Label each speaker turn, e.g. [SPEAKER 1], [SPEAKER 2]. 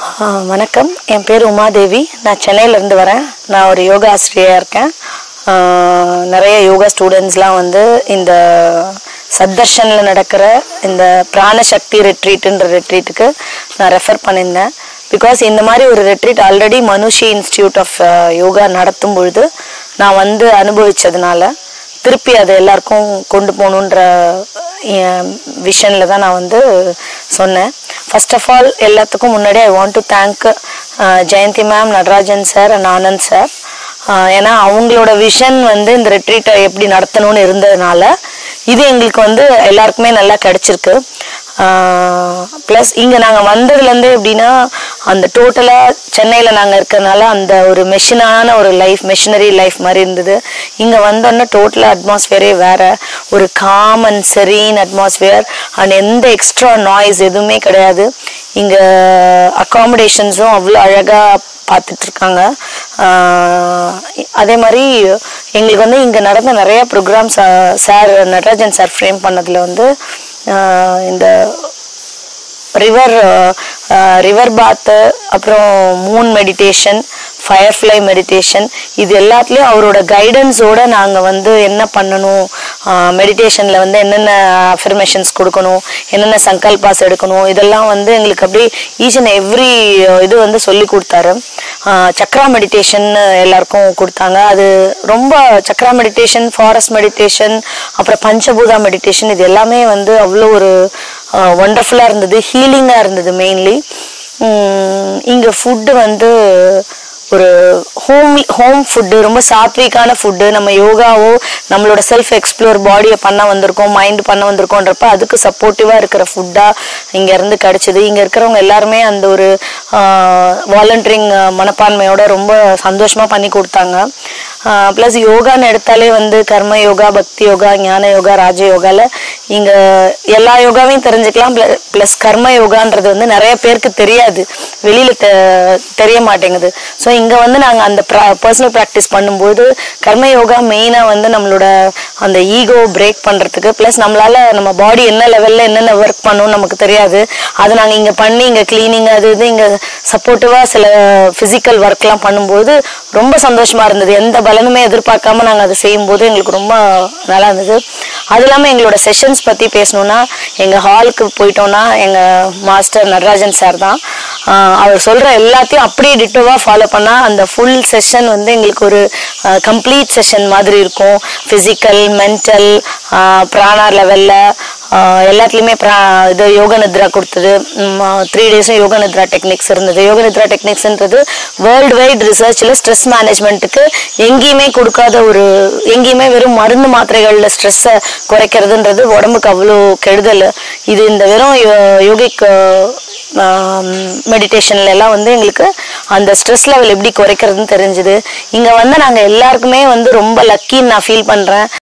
[SPEAKER 1] வணக்கம். என் பேர் உமாதேவி. நான் சென்னையிலேருந்து வரேன். நான் ஒரு யோகா ஆசிரியராக இருக்கேன். நிறைய யோகா ஸ்டூடெண்ட்ஸ்லாம் வந்து இந்த சத்தர்ஷனில் நடக்கிற இந்த பிராணசக்தி ரெட்ரீட்டுன்ற ரெட்ரீட்டுக்கு நான் ரெஃபர் பண்ணியிருந்தேன். பிகாஸ் இந்த மாதிரி ஒரு ரெட்ரீட் ஆல்ரெடி மனுஷி இன்ஸ்டியூட் ஆஃப் யோகா நடத்தும் பொழுது நான் வந்து அனுபவித்ததுனால திருப்பி அதை எல்லாருக்கும் கொண்டு போகணுன்ற விஷனில் தான் நான் வந்து சொன்னேன். ஃபர்ஸ்ட் ஆஃப் ஆல் எல்லாத்துக்கும் முன்னாடி I want to thank Jayanthi ma'am, Natarajan sir and Anand sir. ஏன்னா அவங்களோட விஷன் வந்து இந்த ரெட்ரீட்டை எப்படி நடத்தணும்னு இருந்ததுனால இது எங்களுக்கு வந்து எல்லாருக்குமே நல்லா கிடைச்சிருக்கு. ப்ளஸ் இங்கே நாங்கள் வந்ததுலேருந்து எப்படின்னா அந்த டோட்டலாக சென்னையில் நாங்கள் இருக்கிறதுனால அந்த ஒரு மெஷினான ஒரு லைஃப், மெஷினரி லைஃப் மாதிரி இருந்தது. இங்கே வந்தோன்னா டோட்டலாக அட்மாஸ்ஃபியரே வேறு, ஒரு com and serine atmosphere and எந்த எக்ஸ்ட்ரா நாய்ஸ் எதுவுமே கிடையாது. இங்கே அக்காமடேஷன்ஸும் அவ்வளோ அழகாக பார்த்துட்ருக்காங்க. அதே மாதிரி எங்களுக்கு வந்து இங்கே நடந்த நிறைய programmes sir Natarajan sir frame பண்ணதில் வந்து இந்த ரிவர் பாத்து, அப்புறம் மூன் மெடிடேஷன், ஃபயர்ஃப்ளை மெடிடேஷன், இது எல்லாத்துலேயும் அவரோட கைடன்ஸோடு நாங்கள் வந்து என்ன பண்ணணும், மெடிடேஷனில் வந்து என்னென்ன அஃபர்மேஷன்ஸ் கொடுக்கணும், என்னென்ன சங்கல்பாஸ் எடுக்கணும், இதெல்லாம் வந்து எங்களுக்கு அப்படியே ஈச் அண்ட் எவ்ரி இது வந்து சொல்லி கொடுத்தாரு. சக்ரா மெடிடேஷன் எல்லாருக்கும் கொடுத்தாங்க. அது ரொம்ப சக்ரா மெடிடேஷன், ஃபாரஸ்ட் மெடிடேஷன், அப்புறம் பஞ்சபூதா மெடிடேஷன், இது எல்லாமே வந்து அவ்வளோ ஒரு ஒண்டர்ஃபுல்லாக இருந்தது, ஹீலிங்காக இருந்தது. மெயின்லி இங்கே ஃபுட்டு வந்து ஒரு ஹோம் ஃபுட்டு, ரொம்ப சாத்விக்கான ஃபுட்டு. நம்ம யோகாவோ நம்மளோட செல்ஃப் எக்ஸ்ப்ளோர் பாடியை பண்ண வந்திருக்கோம், மைண்டு பண்ண வந்திருக்கோன்றப்ப அதுக்கு சப்போர்ட்டிவாக இருக்கிற ஃபுட்டாக இங்கேருந்து கிடச்சிது. இங்கே இருக்கிறவங்க எல்லாருமே அந்த ஒரு வாலண்டியரிங் மனப்பான்மையோட ரொம்ப சந்தோஷமாக பண்ணி கொடுத்தாங்க. ப்ளஸ் யோகான்னு எடுத்தாலே வந்து கர்ம யோகா, பக்தி யோகா, ஞான யோகா, ராஜ யோகாவில் இங்கே எல்லா யோகாவையும் தெரிஞ்சுக்கலாம். ப்ளஸ் கர்ம யோகான்றது வந்து நிறைய பேருக்கு தெரியாது, வெளியில் தெரிய மாட்டேங்குது. ஸோ இங்கே வந்து நாங்கள் அந்த பர்சனல் ப்ராக்டிஸ் பண்ணும்போது கர்ம யோகா மெயினாக வந்து நம்மளோட அந்த ஈகோ பிரேக் பண்ணுறதுக்கு, ப்ளஸ் நம்மளால் நம்ம பாடி என்ன லெவலில் என்னென்ன ஒர்க் பண்ணணும்னு நமக்கு தெரியாது, அதை நாங்கள் இங்கே பண்ணி இங்கே கிளீனிங் அது இது இங்கே சப்போர்ட்டிவாக சில ஃபிசிக்கல் ஒர்க்லாம் பண்ணும்போது ரொம்ப சந்தோஷமாக இருந்தது. எந்த பலனுமே எதிர்பார்க்காம நாங்கள் அதை செய்யும்போது எங்களுக்கு ரொம்ப நல்லா இருந்தது. அது இல்லாமல் எங்களோட செஷன்ஸ் பற்றி பேசணுன்னா எங்கள் ஹாலுக்கு போயிட்டோன்னா எங்கள் மாஸ்டர் நடராஜன் சார் தான். அவர் சொல்கிற எல்லாத்தையும் அப்படியே டிட்டோவாக ஃபாலோ பண்ணால் அந்த ஃபுல் செஷன் வந்து எங்களுக்கு ஒரு கம்ப்ளீட் செஷன் மாதிரி இருக்கும். ஃபிசிக்கல், மென்டல், பிராணா லெவலில் எல்லாத்துலேயுமே இது யோக நித்ரா கொடுத்தது. 3 டேஸும் யோக நித்ரா டெக்னிக்ஸ் இருந்தது. யோக நித்ரா டெக்னிக்ஸ்ன்றது வேர்ல்டு வைட் ரிசர்ச்சில் ஸ்ட்ரெஸ் மேனேஜ்மெண்ட்டுக்கு எங்கேயுமே கொடுக்காத ஒரு, எங்கேயுமே வெறும் மருந்து மாத்திரைகளில் ஸ்ட்ரெஸ்ஸை குறைக்கிறதுன்றது உடம்புக்கு அவ்வளோ கெடுதல். இது இந்த வெறும் யோகிக் மெடிடேஷன்ல எல்லாம் வந்து எங்களுக்கு அந்த ஸ்ட்ரெஸ் லெவல் எப்படி குறைக்கிறதுன்னு தெரிஞ்சுது. இங்கே வந்து நாங்கள் எல்லாருக்குமே வந்து ரொம்ப லக்கின்னு நான் ஃபீல் பண்ணுறேன்.